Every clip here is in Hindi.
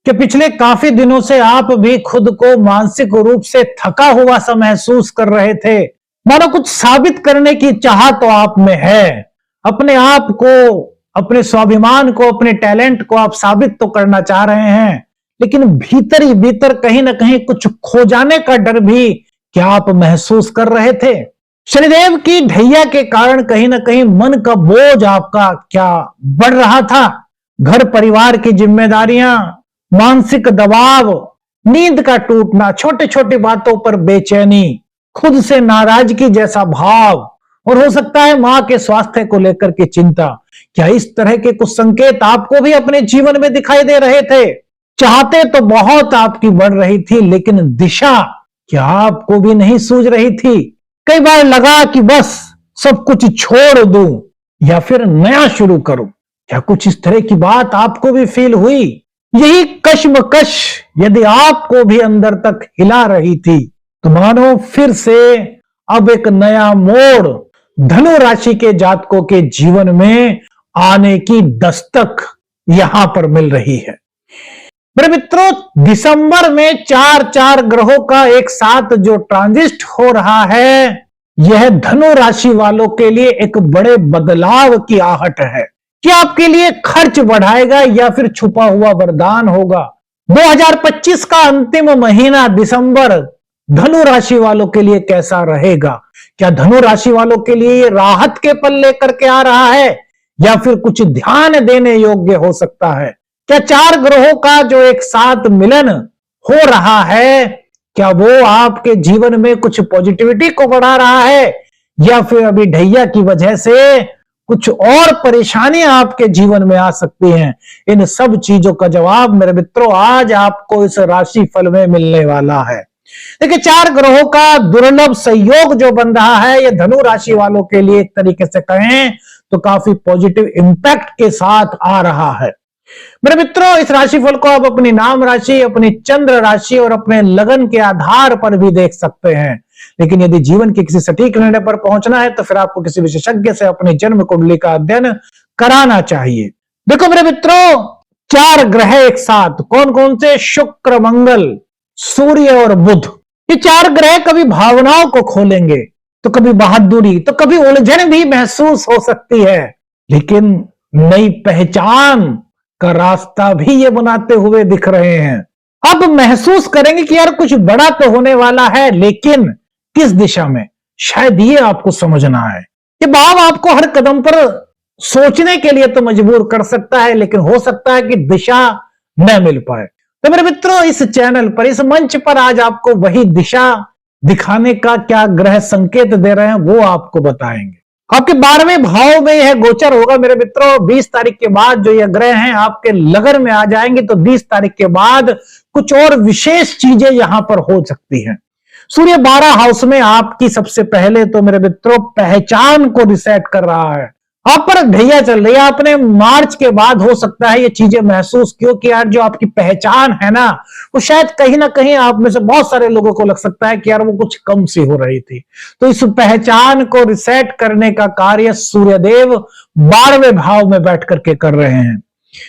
कि पिछले काफी दिनों से आप भी खुद को मानसिक रूप से थका हुआ सा महसूस कर रहे थे। मानो कुछ साबित करने की चाह तो आप में है। अपने आप को, अपने स्वाभिमान को, अपने टैलेंट को आप साबित तो करना चाह रहे हैं, लेकिन भीतर ही भीतर कहीं ना कहीं कुछ खो जाने का डर भी क्या आप महसूस कर रहे थे? शनिदेव की ढैया के कारण कहीं ना कहीं मन का बोझ आपका क्या बढ़ रहा था? घर परिवार की जिम्मेदारियां, मानसिक दबाव, नींद का टूटना, छोटी छोटी बातों पर बेचैनी, खुद से नाराजगी जैसा भाव, और हो सकता है मां के स्वास्थ्य को लेकर के चिंता। क्या इस तरह के कुछ संकेत आपको भी अपने जीवन में दिखाई दे रहे थे? चाहते तो बहुत आपकी बढ़ रही थी, लेकिन दिशा क्या आपको भी नहीं सूझ रही थी? कई बार लगा कि बस सब कुछ छोड़ दूं या फिर नया शुरू करूं। क्या कुछ इस तरह की बात आपको भी फील हुई? यही कश्मकश यदि आपको भी अंदर तक हिला रही थी, तो मानो फिर से अब एक नया मोड़ धनु राशि के जातकों के जीवन में आने की दस्तक यहां पर मिल रही है। मेरे मित्रों, दिसंबर में चार चार ग्रहों का एक साथ जो ट्रांजिट हो रहा है, यह धनु राशि वालों के लिए एक बड़े बदलाव की आहट है। क्या आपके लिए खर्च बढ़ाएगा या फिर छुपा हुआ वरदान होगा? 2025 का अंतिम महीना दिसंबर धनु राशि वालों के लिए कैसा रहेगा? क्या धनु राशि वालों के लिए ये राहत के पल लेकर के आ रहा है या फिर कुछ ध्यान देने योग्य हो सकता है? क्या चार ग्रहों का जो एक साथ मिलन हो रहा है, क्या वो आपके जीवन में कुछ पॉजिटिविटी को बढ़ा रहा है या फिर अभी ढैया की वजह से कुछ और परेशानियां आपके जीवन में आ सकती हैं? इन सब चीजों का जवाब मेरे मित्रों आज आपको इस राशि फल में मिलने वाला है। देखिए, चार ग्रहों का दुर्लभ संयोग जो बन रहा है, यह धनु राशि वालों के लिए एक तरीके से कहें तो काफी पॉजिटिव इंपैक्ट के साथ आ रहा है। मेरे मित्रों, इस राशिफल को आप अपनी नाम राशि, अपनी चंद्र राशि और अपने लगन के आधार पर भी देख सकते हैं, लेकिन यदि जीवन के किसी सटीक निर्णय पर पहुंचना है तो फिर आपको किसी विशेषज्ञ से अपनी जन्म कुंडली का अध्ययन कराना चाहिए। देखो मेरे मित्रों, चार ग्रह एक साथ, कौन कौन से? शुक्र, मंगल, सूर्य और बुध। ये चार ग्रह कभी भावनाओं को खोलेंगे तो कभी बहादुरी, तो कभी उलझन भी महसूस हो सकती है, लेकिन नई पहचान का रास्ता भी ये बनाते हुए दिख रहे हैं। अब महसूस करेंगे कि यार कुछ बड़ा तो होने वाला है, लेकिन किस दिशा में, शायद ये आपको समझना है। ये भाव आपको हर कदम पर सोचने के लिए तो मजबूर कर सकता है, लेकिन हो सकता है कि दिशा न मिल पाए। तो मेरे मित्रों, इस चैनल पर, इस मंच पर आज आपको वही दिशा दिखाने का क्या ग्रह संकेत दे रहे हैं वो आपको बताएंगे। आपके 12वें भाव में यह गोचर होगा मेरे मित्रों। 20 तारीख के बाद जो यह ग्रह हैं आपके लगन में आ जाएंगे, तो 20 तारीख के बाद कुछ और विशेष चीजें यहां पर हो सकती हैं। सूर्य 12 हाउस में आपकी सबसे पहले तो मेरे मित्रों पहचान को रिसेट कर रहा है। आप पर ढैया चल रही है। आपने मार्च के बाद हो सकता है ये चीजें महसूस क्यों कि यार जो आपकी पहचान है ना, वो शायद कहीं ना कहीं आप में से बहुत सारे लोगों को लग सकता है कि यार वो कुछ कम सी हो रही थी। तो इस पहचान को रिसेट करने का कार्य सूर्यदेव 12वें भाव में बैठ करके कर रहे हैं।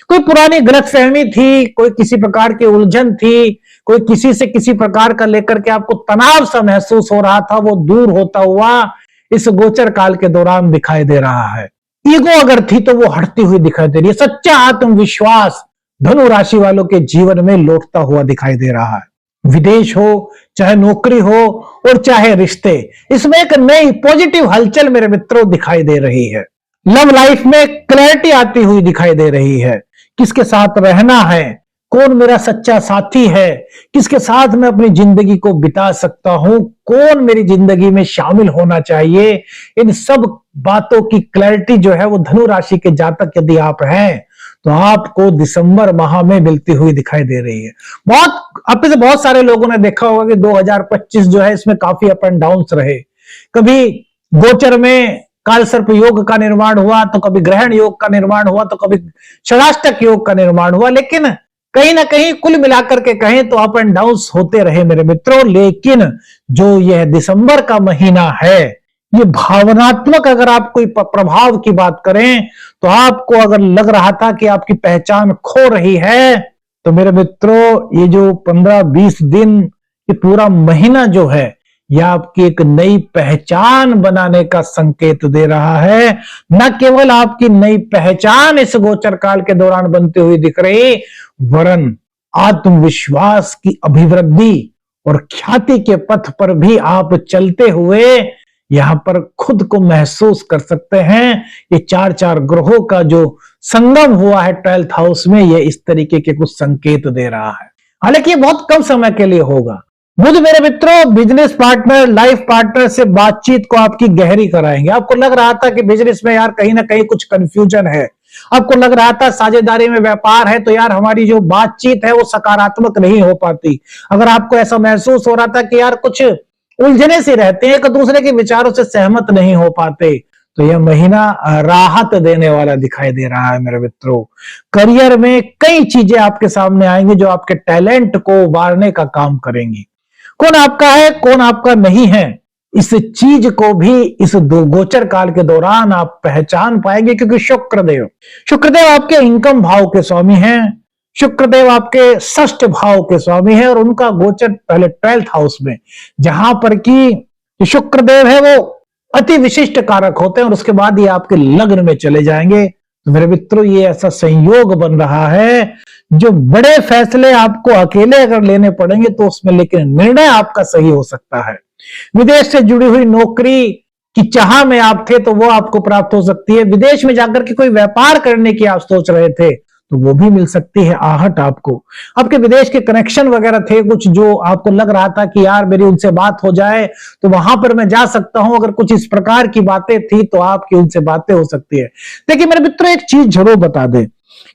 कोई पुरानी गलतफहमी थी, कोई किसी प्रकार की उलझन थी, कोई किसी से किसी प्रकार का लेकर के आपको तनाव सा महसूस हो रहा था, वो दूर होता हुआ इस गोचर काल के दौरान दिखाई दे रहा है। ईगो अगर थी तो वो हटती हुई दिखाई दे रही है। सच्चा आत्मविश्वास धनु राशि वालों के जीवन में लौटता हुआ दिखाई दे रहा है। विदेश हो, चाहे नौकरी हो और चाहे रिश्ते, इसमें एक नई पॉजिटिव हलचल मेरे मित्रों दिखाई दे रही है। लव लाइफ में क्लैरिटी आती हुई दिखाई दे रही है। किसके साथ रहना है, कौन मेरा सच्चा साथी है, किसके साथ मैं अपनी जिंदगी को बिता सकता हूं, कौन मेरी जिंदगी में शामिल होना चाहिए, इन सब बातों की क्लैरिटी जो है वो धनु राशि के जातक यदि आप हैं तो आपको दिसंबर माह में मिलती हुई दिखाई दे रही है। आप में से बहुत सारे लोगों ने देखा होगा कि 2025 जो है इसमें काफी अप एंड डाउन्स रहे। कभी गोचर में काल सर्प योग का निर्माण हुआ, तो कभी ग्रहण योग का निर्माण हुआ, तो कभी षडाष्टक योग का निर्माण हुआ, लेकिन कहीं ना कहीं कुल मिलाकर के कहें तो अप एंड डाउन्स होते रहे मेरे मित्रों। लेकिन जो यह दिसंबर का महीना है, ये भावनात्मक अगर आप कोई प्रभाव की बात करें तो आपको अगर लग रहा था कि आपकी पहचान खो रही है, तो मेरे मित्रों, ये जो 15-20 दिन, ये पूरा महीना जो है, यह आपकी एक नई पहचान बनाने का संकेत दे रहा है। न केवल आपकी नई पहचान इस गोचर काल के दौरान बनती हुई दिख रही, वरन आत्मविश्वास की अभिवृद्धि और ख्याति के पथ पर भी आप चलते हुए यहां पर खुद को महसूस कर सकते हैं। ये 4 ग्रहों का जो संगम हुआ है 12th हाउस में, ये इस तरीके के कुछ संकेत दे रहा है। हालांकि ये बहुत कम समय के लिए होगा। बुध मेरे मित्रों बिजनेस पार्टनर, लाइफ पार्टनर से बातचीत को आपकी गहरी कराएंगे। आपको लग रहा था कि बिजनेस में यार कहीं ना कहीं कुछ कंफ्यूजन है, आपको लग रहा था साझेदारी में व्यापार है तो यार हमारी जो बातचीत है वो सकारात्मक नहीं हो पाती, अगर आपको ऐसा महसूस हो रहा था कि यार कुछ उलझने से रहते हैं, एक दूसरे के विचारों से सहमत नहीं हो पाते, तो यह महीना राहत देने वाला दिखाई दे रहा है मेरे मित्रों। करियर में कई चीजें आपके सामने आएंगी जो आपके टैलेंट को उभारने का काम करेंगी। कौन आपका है, कौन आपका नहीं है, इस चीज को भी इस दो गोचर काल के दौरान आप पहचान पाएंगे, क्योंकि शुक्रदेव आपके इनकम भाव के स्वामी हैं, शुक्रदेव आपके षष्ठ भाव के स्वामी हैं, और उनका गोचर पहले 12th हाउस में, जहां पर कि शुक्रदेव है वो अति विशिष्ट कारक होते हैं, और उसके बाद ये आपके लग्न में चले जाएंगे। तो मेरे मित्रों, ये ऐसा संयोग बन रहा है जो बड़े फैसले आपको अकेले अगर लेने पड़ेंगे तो उसमें लेकिन निर्णय आपका सही हो सकता है। विदेश से जुड़ी हुई नौकरी की चाह में आप थे तो वो आपको प्राप्त हो सकती है। विदेश में जाकर के कोई व्यापार करने की आप सोच रहे थे तो वो भी मिल सकती है आहट आपको। आपके विदेश के कनेक्शन वगैरह थे कुछ, जो आपको लग रहा था कि यार मेरी उनसे बात हो जाए तो वहां पर मैं जा सकता हूं, अगर कुछ इस प्रकार की बातें थी तो आपकी उनसे बातें हो सकती है। देखिए मेरे मित्रों, एक चीज जरूर बता दें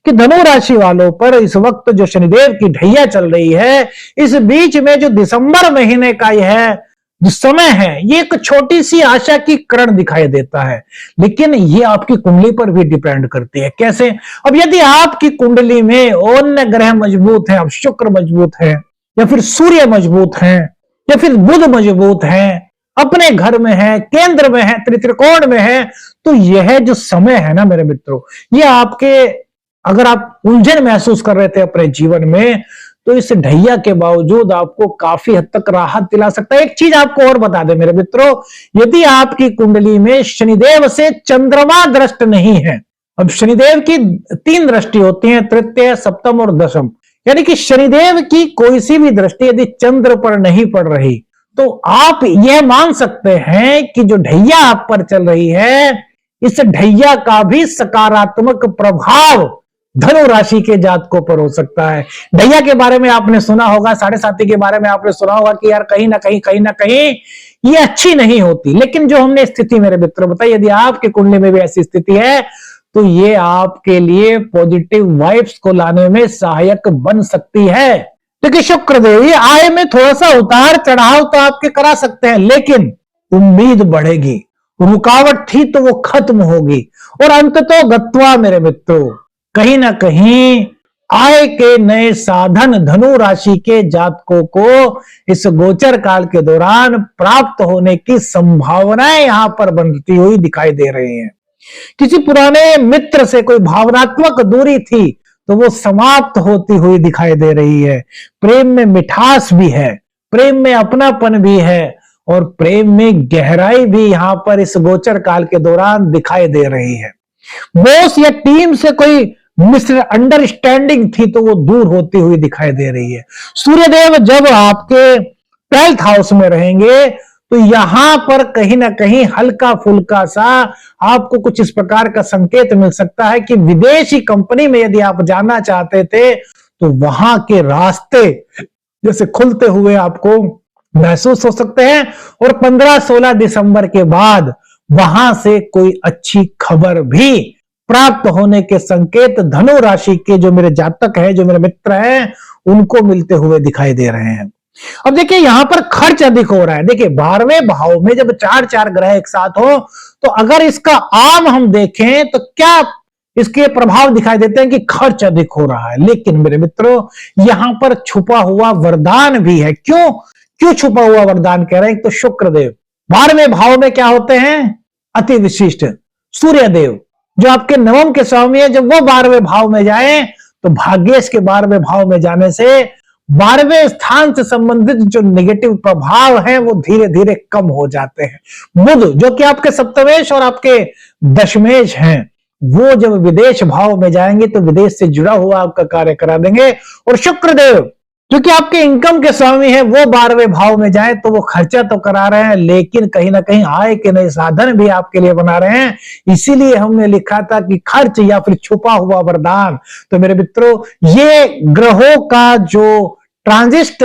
कि धनु राशि वालों पर इस वक्त जो शनिदेव की ढैया चल रही है, इस बीच में जो दिसंबर महीने का यह जो समय है, ये एक छोटी सी आशा की किरण दिखाई देता है, लेकिन ये आपकी कुंडली पर भी डिपेंड करती है। कैसे? अब यदि आपकी कुंडली में अन्य ग्रह मजबूत है, अब शुक्र मजबूत है, या फिर सूर्य मजबूत है, या फिर बुध मजबूत है, अपने घर में है, केंद्र में है, त्रिकोण में है, तो यह जो समय है ना मेरे मित्रों, ये आपके, अगर आप उलझन महसूस कर रहे थे अपने जीवन में, तो इस ढैया के बावजूद आपको काफी हद तक राहत दिला सकता है। एक चीज आपको और बता दें मेरे मित्रों, यदि आपकी कुंडली में शनिदेव से चंद्रमा दृष्ट नहीं है, अब शनिदेव की 3 दृष्टि होती हैं, तृतीय, सप्तम और दशम, यानी कि शनिदेव की कोई सी भी दृष्टि यदि चंद्र पर नहीं पड़ रही, तो आप यह मान सकते हैं कि जो ढैया आप पर चल रही है, इस ढैया का भी सकारात्मक प्रभाव धनु राशि के जातकों पर हो सकता है। ढैया के बारे में आपने सुना होगा, 7.5 के बारे में आपने सुना होगा कि यार कहीं ना कहीं ये अच्छी नहीं होती, लेकिन जो हमने स्थिति मेरे मित्रों बताई, यदि आपके कुंडली में भी ऐसी स्थिति है तो ये आपके लिए पॉजिटिव वाइब्स को लाने में सहायक बन सकती है। क्योंकि शुक्रदेव ये आय में थोड़ा सा उतार चढ़ाव तो आपके करा सकते हैं, लेकिन उम्मीद बढ़ेगी, रुकावट थी तो वो खत्म होगी, और अंततः गत्वा मेरे मित्रों कहीं ना कहीं आय के नए साधन धनु राशि के जातकों को इस गोचर काल के दौरान प्राप्त होने की संभावनाएं यहां पर बनती हुई दिखाई दे रही हैं। किसी पुराने मित्र से कोई भावनात्मक दूरी थी तो वो समाप्त होती हुई दिखाई दे रही है। प्रेम में मिठास भी है, प्रेम में अपनापन भी है, और प्रेम में गहराई भी यहां पर इस गोचर काल के दौरान दिखाई दे रही है। बॉस या टीम से कोई मिसअंडरस्टैंडिंग थी तो वो दूर होती हुई दिखाई दे रही है। सूर्यदेव जब आपके 12th हाउस में रहेंगे तो यहां पर कहीं ना कहीं हल्का फुल्का सा आपको कुछ इस प्रकार का संकेत मिल सकता है कि विदेशी कंपनी में यदि आप जाना चाहते थे तो वहां के रास्ते जैसे खुलते हुए आपको महसूस हो सकते हैं, और 15-16 दिसंबर के बाद वहां से कोई अच्छी खबर भी प्राप्त होने के संकेत धनु राशि के जो मेरे जातक हैं, जो मेरे मित्र हैं, उनको मिलते हुए दिखाई दे रहे हैं। अब देखिए यहां पर खर्च अधिक हो रहा है। देखिए 12वें भाव में जब 4 ग्रह एक साथ हो तो अगर इसका आम हम देखें तो क्या इसके प्रभाव दिखाई देते हैं कि खर्च अधिक हो रहा है, लेकिन मेरे मित्रों यहां पर छुपा हुआ वरदान भी है। क्यों छुपा हुआ वरदान कह रहे हैं? तो शुक्रदेव 12वें भाव में क्या होते हैं? अति विशिष्ट। सूर्यदेव जो आपके नवम के स्वामी है, जब वो 12वें भाव में जाए तो भाग्येश के 12वें भाव में जाने से 12वें स्थान से संबंधित जो नेगेटिव प्रभाव हैं वो धीरे धीरे कम हो जाते हैं। बुध जो कि आपके सप्तमेश और आपके दशमेश हैं, वो जब विदेश भाव में जाएंगे तो विदेश से जुड़ा हुआ आपका कार्य करा देंगे। और शुक्रदेव जो कि आपके इनकम के स्वामी है, वो 12वें भाव में जाए तो वो खर्चा तो करा रहे हैं, लेकिन कहीं ना कहीं आय के नए साधन भी आपके लिए बना रहे हैं। इसीलिए हमने लिखा था कि खर्च या फिर छुपा हुआ वरदान। तो मेरे मित्रों, ये ग्रहों का जो ट्रांजिट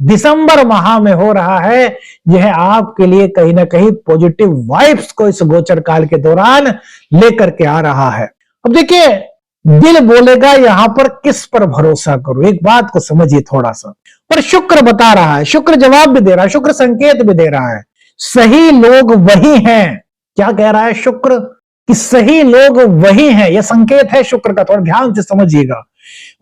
दिसंबर माह में हो रहा है, यह आपके लिए कहीं ना कहीं पॉजिटिव वाइब्स को इस गोचर काल के दौरान लेकर के आ रहा है। अब देखिए, दिल बोलेगा यहां पर किस पर भरोसा करो, एक बात को समझिए थोड़ा सा। पर शुक्र बता रहा है, शुक्र जवाब भी दे रहा है, शुक्र संकेत भी दे रहा है, सही लोग वही हैं। क्या कह रहा है शुक्र? कि सही लोग वही हैं। यह संकेत है शुक्र का, थोड़ा ध्यान से समझिएगा।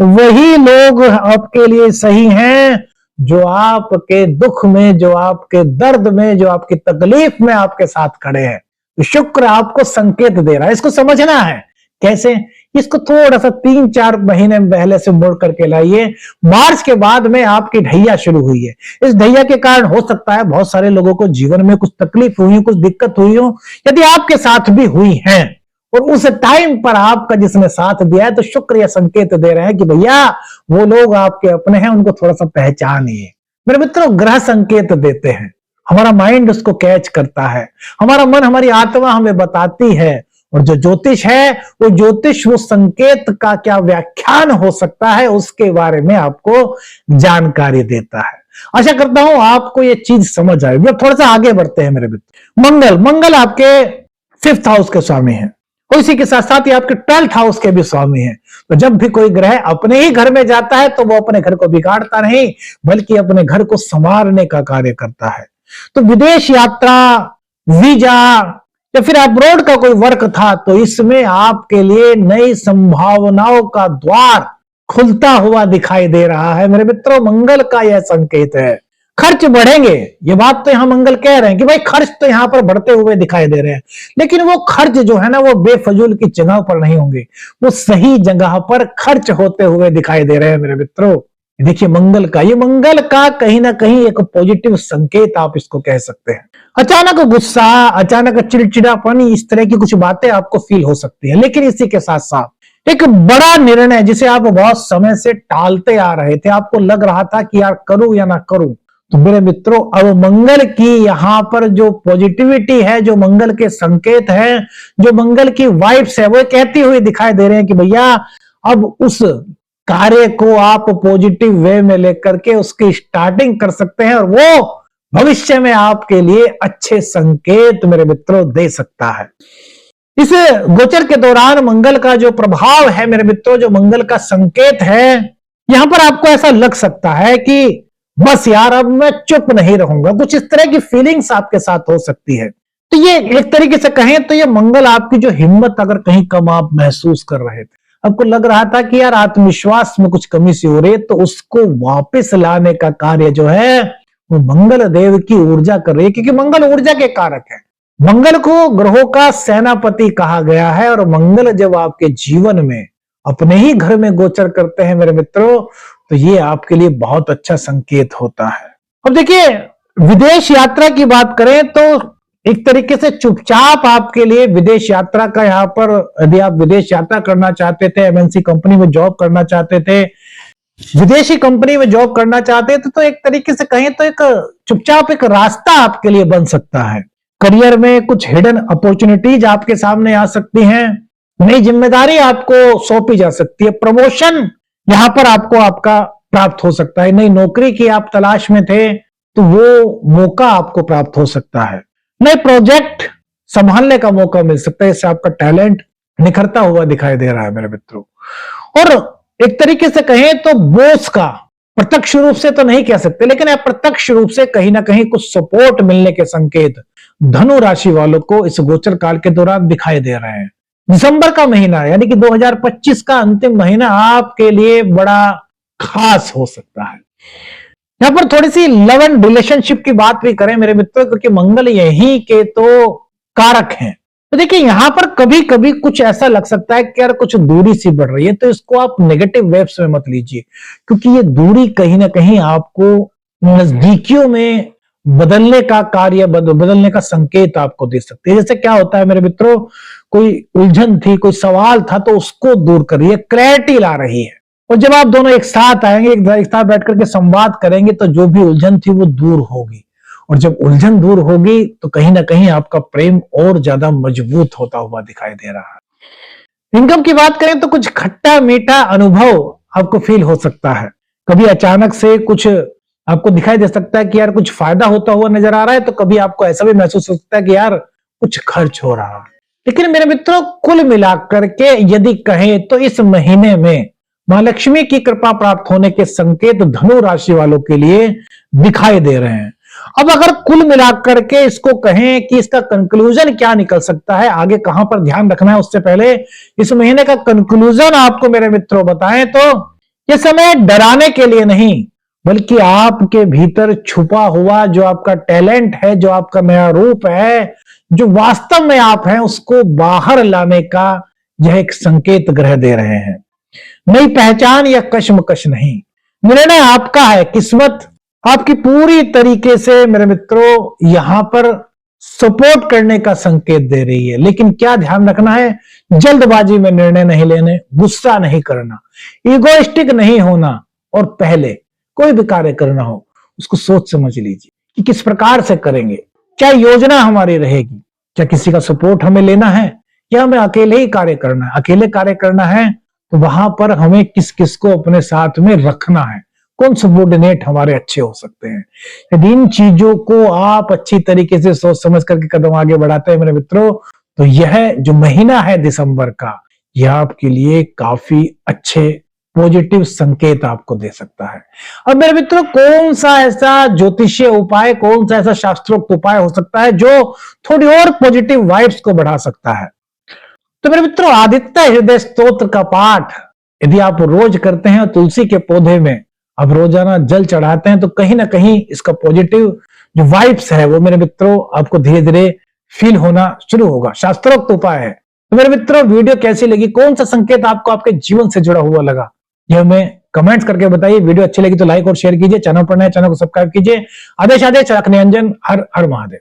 वही लोग आपके लिए सही हैं जो आपके दुख में, जो आपके दर्द में, जो आपकी तकलीफ में आपके साथ खड़े हैं। तो शुक्र आपको संकेत दे रहा है, इसको समझना है। कैसे? इसको थोड़ा सा 3-4 महीने पहले से मोड़ करके लाइए। मार्च के बाद में आपकी ढैया शुरू हुई है। इस ढैया के कारण हो सकता है बहुत सारे लोगों को जीवन में कुछ तकलीफ हुई हो, कुछ दिक्कत हुई हो, यदि आपके साथ भी हुई है और उस टाइम पर आपका जिसने साथ दिया है, तो शुक्र यह संकेत दे रहे हैं कि भैया वो लोग आपके अपने हैं, उनको थोड़ा सा पहचानिए। मेरे मित्रों, ग्रह संकेत देते हैं, हमारा माइंड उसको कैच करता है, हमारा मन, हमारी आत्मा हमें बताती है। और जो ज्योतिष है, वो ज्योतिष वो संकेत का क्या व्याख्यान हो सकता है उसके बारे में आपको जानकारी देता है। आशा करता हूं आपको ये चीज समझ आएगी। अब थोड़ा सा आगे बढ़ते हैं मेरे मित्र। मंगल आपके 5th हाउस के स्वामी है और इसी के साथ साथ ही आपके 12th हाउस के भी स्वामी हैं। तो जब भी कोई ग्रह अपने ही घर में जाता है तो वो अपने घर को बिगाड़ता नहीं, बल्कि अपने घर को संवारने का कार्य करता है। तो विदेश यात्रा, वीजा या फिर अब्रॉड का कोई वर्क था, तो इसमें आपके लिए नई संभावनाओं का द्वार खुलता हुआ दिखाई दे रहा है। मेरे मित्रों, मंगल का यह संकेत है। खर्च बढ़ेंगे, ये बात तो यहां मंगल कह रहे हैं कि भाई खर्च तो यहां पर बढ़ते हुए दिखाई दे रहे हैं, लेकिन वो खर्च जो है ना, वो बेफजूल की जगह पर नहीं होंगे, वो सही जगह पर खर्च होते हुए दिखाई दे रहे हैं। मेरे मित्रों, देखिए मंगल का, ये मंगल का कहीं ना कहीं एक पॉजिटिव संकेत आप इसको कह सकते हैं। अचानक गुस्सा, अचानक चिड़चिड़ापन, इस तरह की कुछ बातें आपको फील हो सकती है, लेकिन इसी के साथ साथ एक बड़ा निर्णय जिसे आप बहुत समय से टालते आ रहे थे, आपको लग रहा था कि यार करूं या ना करूं, तो मेरे मित्रों, अब मंगल की यहां पर जो पॉजिटिविटी है, जो मंगल के संकेत है, जो मंगल की वाइब्स है, वो कहती हुई दिखाई दे रहे हैं कि भैया अब उस कार्य को आप पॉजिटिव वे में लेकर के उसकी स्टार्टिंग कर सकते हैं और वो भविष्य में आपके लिए अच्छे संकेत मेरे मित्रों दे सकता है। इस गोचर के दौरान मंगल का जो प्रभाव है मेरे मित्रों, जो मंगल का संकेत है, यहां पर आपको ऐसा लग सकता है कि बस यार अब मैं चुप नहीं रहूंगा, कुछ इस तरह की फीलिंग्स आपके साथ हो सकती है। तो ये एक तरीके से कहें तो ये मंगल आपकी जो हिम्मत अगर कहीं कम आप महसूस कर रहे थे, आपको लग रहा था कि यार आत्मविश्वास में कुछ कमी सी हो रही है, तो उसको वापस लाने का कार्य जो है वो मंगल देव की ऊर्जा कर रही है, क्योंकि मंगल ऊर्जा के कारक है। मंगल को ग्रहों का सेनापति कहा गया है और मंगल जब आपके जीवन में अपने ही घर में गोचर करते हैं मेरे मित्रों, तो ये आपके लिए बहुत अच्छा संकेत होता है। अब देखिए, विदेश यात्रा की बात करें तो एक तरीके से चुपचाप आपके लिए विदेश यात्रा का, यहां पर यदि आप विदेश यात्रा करना चाहते थे, एमएनसी कंपनी में जॉब करना चाहते थे, विदेशी कंपनी में जॉब करना चाहते थे, तो एक तरीके से कहें तो एक चुपचाप एक रास्ता आपके लिए बन सकता है। करियर में कुछ हिडन अपॉर्चुनिटीज आपके सामने आ सकती हैं, नई जिम्मेदारी आपको सौंपी जा सकती है, प्रमोशन यहां पर आपको आपका प्राप्त हो सकता है, नई नौकरी की आप तलाश में थे तो वो मौका आपको प्राप्त हो सकता है, नए प्रोजेक्ट संभालने का मौका मिल सकता है, इससे आपका टैलेंट निखरता हुआ दिखाई दे रहा है मेरे मित्रों। और एक तरीके से कहें तो बॉस का प्रत्यक्ष रूप से तो नहीं कह सकते, लेकिन अप्रत्यक्ष रूप से कहीं ना कहीं कुछ सपोर्ट मिलने के संकेत धनु राशि वालों को इस गोचर काल के दौरान दिखाई दे रहे हैं। दिसंबर का महीना यानी कि 2025 का अंतिम महीना आपके लिए बड़ा खास हो सकता है। यहां पर थोड़ी सी लव एंड रिलेशनशिप की बात भी करें मेरे मित्रों, क्योंकि मंगल यही के तो कारक हैं। तो देखिए यहां पर कभी कभी कुछ ऐसा लग सकता है कि यार कुछ दूरी सी बढ़ रही है, तो इसको आप नेगेटिव वेव्स में मत लीजिए, क्योंकि ये दूरी कहीं ना कहीं आपको नजदीकियों में बदलने का कार्य, बदलने का संकेत आपको दे सकती है। जैसे क्या होता है मेरे मित्रों, कोई उलझन थी, कोई सवाल था, तो उसको दूर कर रही है, क्लैरिटी ला रही है। और जब आप दोनों एक साथ आएंगे, एक साथ बैठ करके संवाद करेंगे, तो जो भी उलझन थी वो दूर होगी। और जब उलझन दूर होगी तो कहीं ना कहीं आपका प्रेम और ज्यादा मजबूत होता हुआ दिखाई दे रहा है। इनकम की बात करें तो कुछ खट्टा मीठा अनुभव आपको फील हो सकता है। कभी अचानक से कुछ आपको दिखाई दे सकता है कि यार कुछ फायदा होता हुआ नजर आ रहा है, तो कभी आपको ऐसा भी महसूस हो सकता है कि यार कुछ खर्च हो रहा है। लेकिन मेरे मित्रों, कुल मिलाकर के यदि कहें तो इस महीने में महालक्ष्मी की कृपा प्राप्त होने के संकेत धनु राशि वालों के लिए दिखाई दे रहे हैं। अब अगर कुल मिलाकर के इसको कहें कि इसका कंक्लूजन क्या निकल सकता है, आगे कहां पर ध्यान रखना है, उससे पहले इस महीने का कंक्लूजन आपको मेरे मित्रों बताएं तो यह समय डराने के लिए नहीं, बल्कि आपके भीतर छुपा हुआ जो आपका टैलेंट है, जो आपका नया रूप है, जो वास्तव में आप हैं, उसको बाहर लाने का यह एक संकेत ग्रह दे रहे हैं। नई पहचान या कश्मकश नहीं, निर्णय आपका है। किस्मत आपकी पूरी तरीके से मेरे मित्रों यहां पर सपोर्ट करने का संकेत दे रही है। लेकिन क्या ध्यान रखना है, जल्दबाजी में निर्णय नहीं लेने, गुस्सा नहीं करना, इगोइस्टिक नहीं होना, और पहले कोई भी कार्य करना हो उसको सोच समझ लीजिए कि किस प्रकार से करेंगे, क्या योजना हमारी रहेगी, क्या किसी का सपोर्ट हमें लेना है या हमें अकेले ही कार्य करना है। अकेले कार्य करना है तो वहां पर हमें किस किस को अपने साथ में रखना है, कौन सबोर्डिनेट हमारे अच्छे हो सकते हैं। यदि इन चीजों को आप अच्छी तरीके से सोच समझ करके कदम आगे बढ़ाते हैं मेरे मित्रों, तो यह जो महीना है दिसंबर का, यह आपके लिए काफी अच्छे पॉजिटिव संकेत आपको दे सकता है। अब मेरे मित्रों, कौन सा ऐसा ज्योतिषीय उपाय, कौन सा ऐसा शास्त्रोक्त उपाय हो सकता है जो थोड़ी और पॉजिटिव वाइब्स को बढ़ा सकता है? तो मेरे मित्रों, आदित्य हृदय स्तोत्र का पाठ यदि आप रोज करते हैं और तुलसी के पौधे में आप रोजाना जल चढ़ाते हैं, तो कहीं ना कहीं इसका पॉजिटिव जो वाइब्स है वो मेरे मित्रों आपको धीरे धीरे फील होना शुरू होगा। शास्त्रोक्त उपाय है। तो मेरे मित्रों, वीडियो कैसी लगी, कौन सा संकेत आपको आपके जीवन से जुड़ा हुआ लगा, यह हमें कमेंट्स करके बताइए। वीडियो अच्छी लगी तो लाइक और शेयर कीजिए, चैनल पर नए चैनल को सब्सक्राइब कीजिए। आदेश आदेश रखने अंजन, हर हर महादेव।